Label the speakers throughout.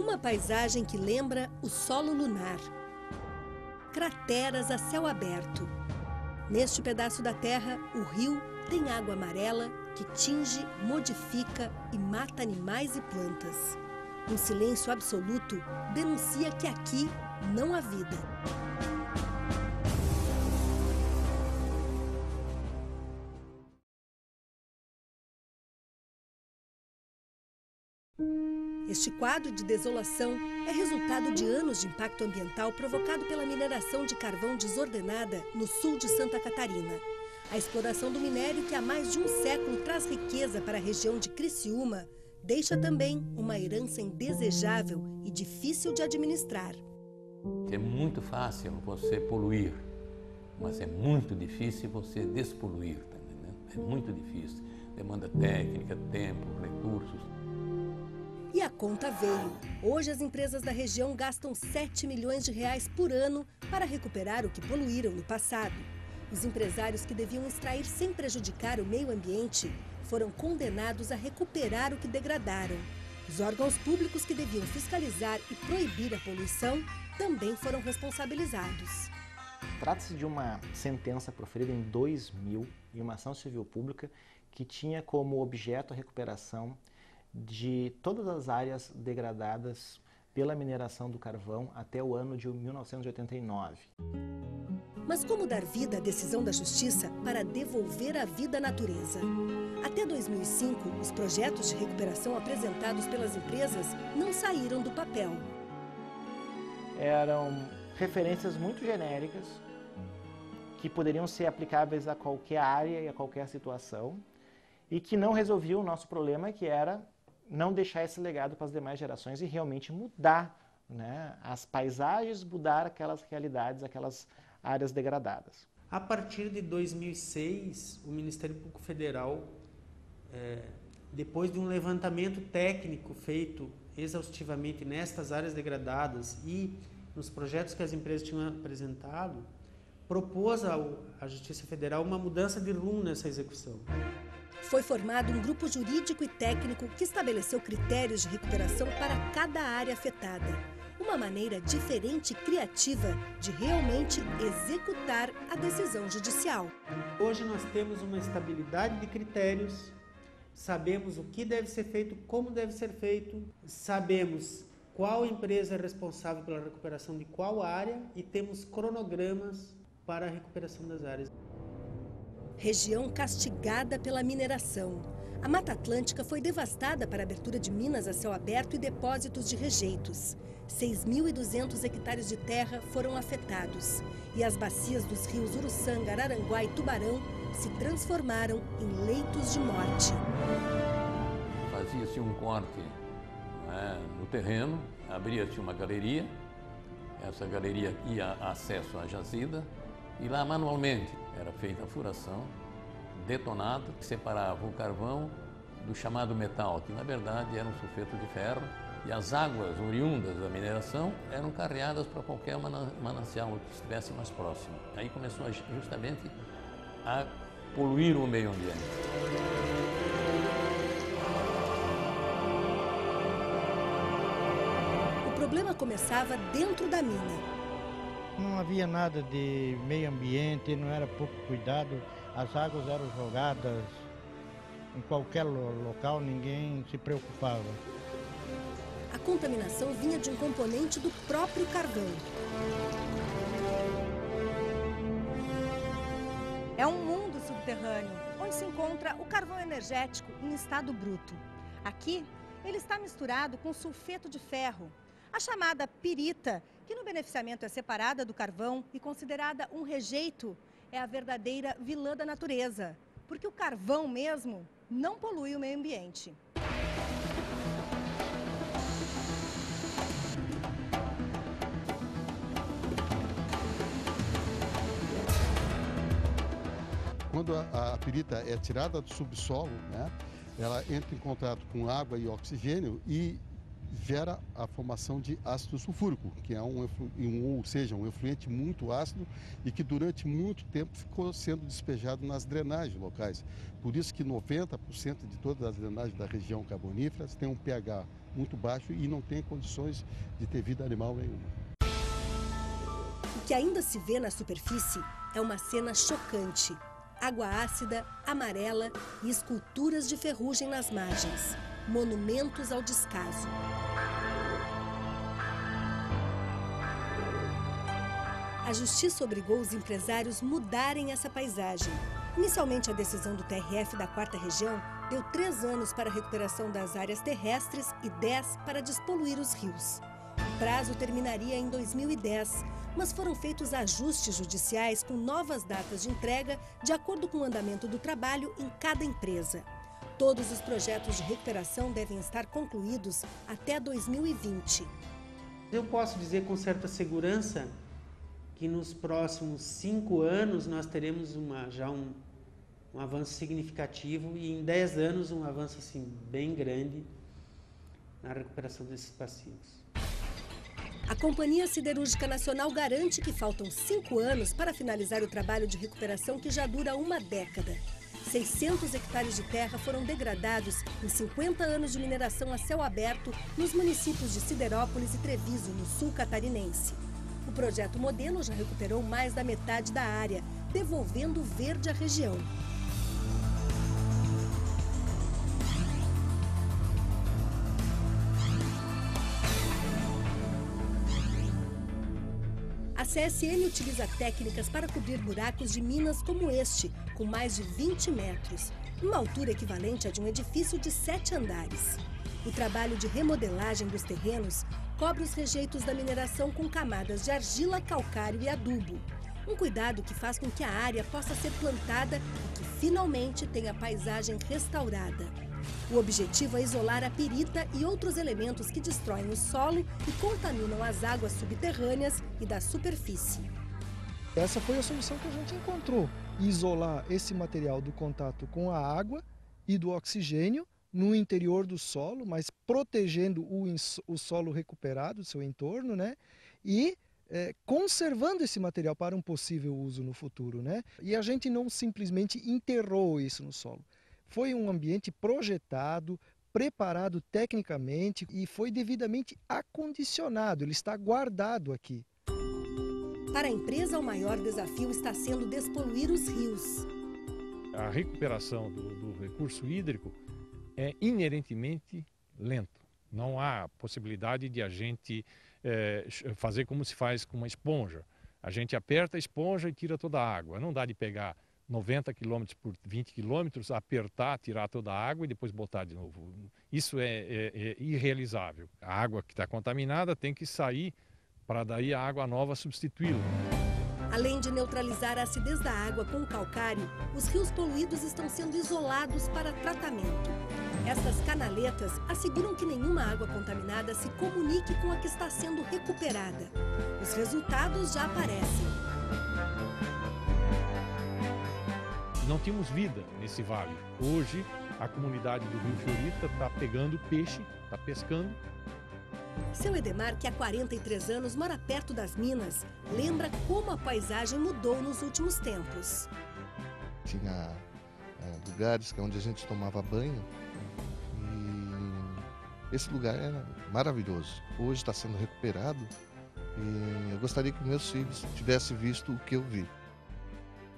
Speaker 1: Uma paisagem que lembra o solo lunar. Crateras a céu aberto. Neste pedaço da terra, o rio tem água amarela que tinge, modifica e mata animais e plantas. Um silêncio absoluto denuncia que aqui não há vida. Este quadro de desolação é resultado de anos de impacto ambiental provocado pela mineração de carvão desordenada no sul de Santa Catarina. A exploração do minério, que há mais de um século traz riqueza para a região de Criciúma, deixa também uma herança indesejável e difícil de administrar.
Speaker 2: É muito fácil você poluir, mas é muito difícil você despoluir, tá entendendo? É muito difícil. Demanda técnica, tempo, recursos.
Speaker 1: E a conta veio. Hoje as empresas da região gastam 7 milhões de reais por ano para recuperar o que poluíram no passado. Os empresários que deviam extrair sem prejudicar o meio ambiente foram condenados a recuperar o que degradaram. Os órgãos públicos que deviam fiscalizar e proibir a poluição também foram responsabilizados.
Speaker 3: Trata-se de uma sentença proferida em 2000 em uma ação civil pública que tinha como objeto a recuperação de todas as áreas degradadas pela mineração do carvão até o ano de 1989.
Speaker 1: Mas como dar vida à decisão da Justiça para devolver a vida à natureza? Até 2005, os projetos de recuperação apresentados pelas empresas não saíram do papel.
Speaker 3: Eram referências muito genéricas que poderiam ser aplicáveis a qualquer área e a qualquer situação e que não resolviam o nosso problema, que era não deixar esse legado para as demais gerações e realmente mudar, né, as paisagens, mudar aquelas realidades, aquelas áreas degradadas.
Speaker 4: A partir de 2006, o Ministério Público Federal, depois de um levantamento técnico feito exaustivamente nestas áreas degradadas e nos projetos que as empresas tinham apresentado, propôs à Justiça Federal uma mudança de rumo nessa execução.
Speaker 1: Foi formado um grupo jurídico e técnico que estabeleceu critérios de recuperação para cada área afetada. Uma maneira diferente e criativa de realmente executar a decisão judicial.
Speaker 4: Hoje nós temos uma estabilidade de critérios, sabemos o que deve ser feito, como deve ser feito, sabemos qual empresa é responsável pela recuperação de qual área e temos cronogramas para a recuperação das áreas.
Speaker 1: Região castigada pela mineração. A Mata Atlântica foi devastada para a abertura de minas a céu aberto e depósitos de rejeitos. 6.200 hectares de terra foram afetados. E as bacias dos rios Uruçanga, Araranguá e Tubarão se transformaram em leitos de morte.
Speaker 2: Fazia-se um corte, no terreno, abria-se uma galeria, essa galeria ia acesso à jazida e lá manualmente era feita a furação, detonado, que separava o carvão do chamado metal, que na verdade era um sulfeto de ferro, e as águas oriundas da mineração eram carreadas para qualquer manancial que estivesse mais próximo. Aí começou justamente a poluir o meio ambiente.
Speaker 1: O problema começava dentro da mina.
Speaker 5: Não havia nada de meio ambiente, não era pouco cuidado, as águas eram jogadas em qualquer local, ninguém se preocupava.
Speaker 1: A contaminação vinha de um componente do próprio carvão.
Speaker 6: É um mundo subterrâneo, onde se encontra o carvão energético em estado bruto. Aqui, ele está misturado com sulfeto de ferro, a chamada pirita, que no beneficiamento é separada do carvão e considerada um rejeito, é a verdadeira vilã da natureza, porque o carvão mesmo não polui o meio ambiente.
Speaker 7: Quando a pirita é tirada do subsolo, né, ela entra em contato com água e oxigênio e gera a formação de ácido sulfúrico, que é um efluente muito ácido e que durante muito tempo ficou sendo despejado nas drenagens locais. Por isso que 90% de todas as drenagens da região carbonífera têm um pH muito baixo e não tem condições de ter vida animal nenhuma.
Speaker 1: O que ainda se vê na superfície é uma cena chocante. Água ácida, amarela e esculturas de ferrugem nas margens. Monumentos ao descaso. A justiça obrigou os empresários a mudarem essa paisagem. Inicialmente, a decisão do TRF da 4ª Região deu 3 anos para a recuperação das áreas terrestres e 10 para despoluir os rios. O prazo terminaria em 2010, mas foram feitos ajustes judiciais com novas datas de entrega de acordo com o andamento do trabalho em cada empresa. Todos os projetos de recuperação devem estar concluídos até 2020.
Speaker 4: Eu posso dizer com certa segurança que nos próximos 5 anos nós teremos já um avanço significativo e em 10 anos um avanço assim, bem grande na recuperação desses passivos.
Speaker 1: A Companhia Siderúrgica Nacional garante que faltam 5 anos para finalizar o trabalho de recuperação que já dura uma década. 600 hectares de terra foram degradados em 50 anos de mineração a céu aberto nos municípios de Siderópolis e Treviso, no sul catarinense. O projeto modelo já recuperou mais da metade da área, devolvendo verde à região. A CSN utiliza técnicas para cobrir buracos de minas como este, com mais de 20 metros, uma altura equivalente a de um edifício de 7 andares. O trabalho de remodelagem dos terrenos cobre os rejeitos da mineração com camadas de argila, calcário e adubo. Um cuidado que faz com que a área possa ser plantada e que finalmente tenha a paisagem restaurada. O objetivo é isolar a pirita e outros elementos que destroem o solo e contaminam as águas subterrâneas e da superfície.
Speaker 8: Essa foi a solução que a gente encontrou: isolar esse material do contato com a água e do oxigênio no interior do solo, mas protegendo o solo recuperado, seu entorno, né? E conservando esse material para um possível uso no futuro, né? E a gente não simplesmente enterrou isso no solo. Foi um ambiente projetado, preparado tecnicamente e foi devidamente acondicionado, ele está guardado aqui.
Speaker 1: Para a empresa, o maior desafio está sendo despoluir os rios.
Speaker 9: A recuperação do recurso hídrico é inerentemente lento. Não há possibilidade de a gente fazer como se faz com uma esponja. A gente aperta a esponja e tira toda a água. Não dá de pegar 90 km por 20 km, apertar, tirar toda a água e depois botar de novo. Isso é irrealizável. A água que está contaminada tem que sair para daí a água nova substituí-la.
Speaker 1: Além de neutralizar a acidez da água com o calcário, os rios poluídos estão sendo isolados para tratamento. Estas canaletas asseguram que nenhuma água contaminada se comunique com a que está sendo recuperada. Os resultados já aparecem.
Speaker 9: Não tínhamos vida nesse vale. Hoje, a comunidade do Rio Fiorita está pegando peixe, está pescando.
Speaker 1: Seu Edemar, que há 43 anos mora perto das minas, lembra como a paisagem mudou nos últimos tempos.
Speaker 7: Tinha lugares onde a gente tomava banho e esse lugar era maravilhoso. Hoje está sendo recuperado e eu gostaria que meus filhos tivessem visto o que eu vi.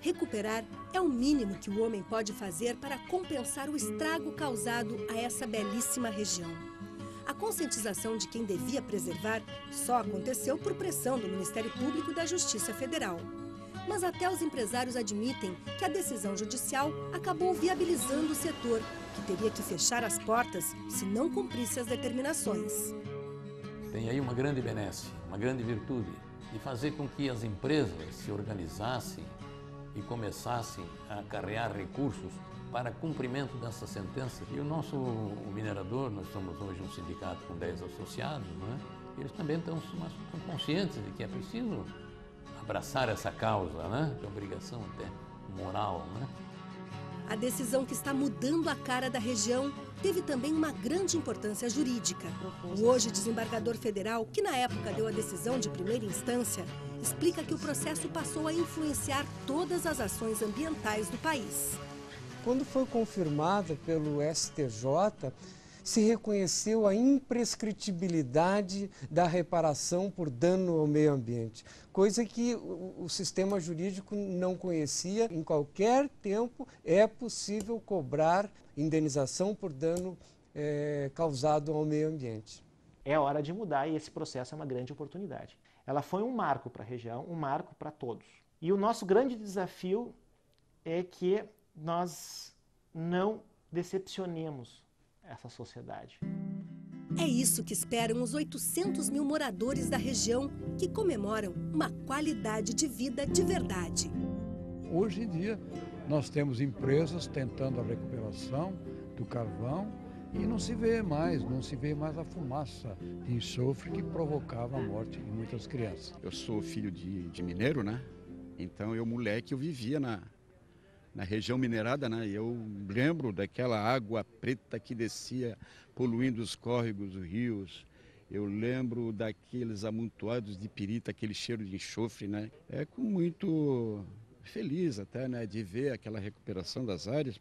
Speaker 1: Recuperar é o mínimo que o homem pode fazer para compensar o estrago causado a essa belíssima região. A conscientização de quem devia preservar só aconteceu por pressão do Ministério Público e da Justiça Federal. Mas até os empresários admitem que a decisão judicial acabou viabilizando o setor, que teria que fechar as portas se não cumprisse as determinações.
Speaker 2: Tem aí uma grande benesse, uma grande virtude, de fazer com que as empresas se organizassem e começassem a acarrear recursos para cumprimento dessa sentença. E o minerador, nós somos hoje um sindicato com 10 associados, né? Eles também estão conscientes de que é preciso abraçar essa causa, né? Que é obrigação até moral, né?
Speaker 1: A decisão que está mudando a cara da região teve também uma grande importância jurídica. O hoje desembargador federal, que na época deu a decisão de primeira instância, explica que o processo passou a influenciar todas as ações ambientais do país.
Speaker 10: Quando foi confirmada pelo STJ, se reconheceu a imprescritibilidade da reparação por dano ao meio ambiente, coisa que o sistema jurídico não conhecia. Em qualquer tempo é possível cobrar indenização por dano causado ao meio ambiente.
Speaker 3: É hora de mudar e esse processo é uma grande oportunidade. Ela foi um marco para a região, um marco para todos. E o nosso grande desafio é que nós não decepcionemos essa sociedade.
Speaker 1: É isso que esperam os 800 mil moradores da região que comemoram uma qualidade de vida de verdade.
Speaker 11: Hoje em dia, nós temos empresas tentando a recuperação do carvão e não se vê mais a fumaça de enxofre que provocava a morte de muitas crianças.
Speaker 12: Eu sou filho de mineiro, né? Então, eu vivia na região minerada, né? Eu lembro daquela água preta que descia poluindo os córregos, os rios. Eu lembro daqueles amontoados de pirita, aquele cheiro de enxofre, né? É muito feliz até, né, de ver aquela recuperação das áreas.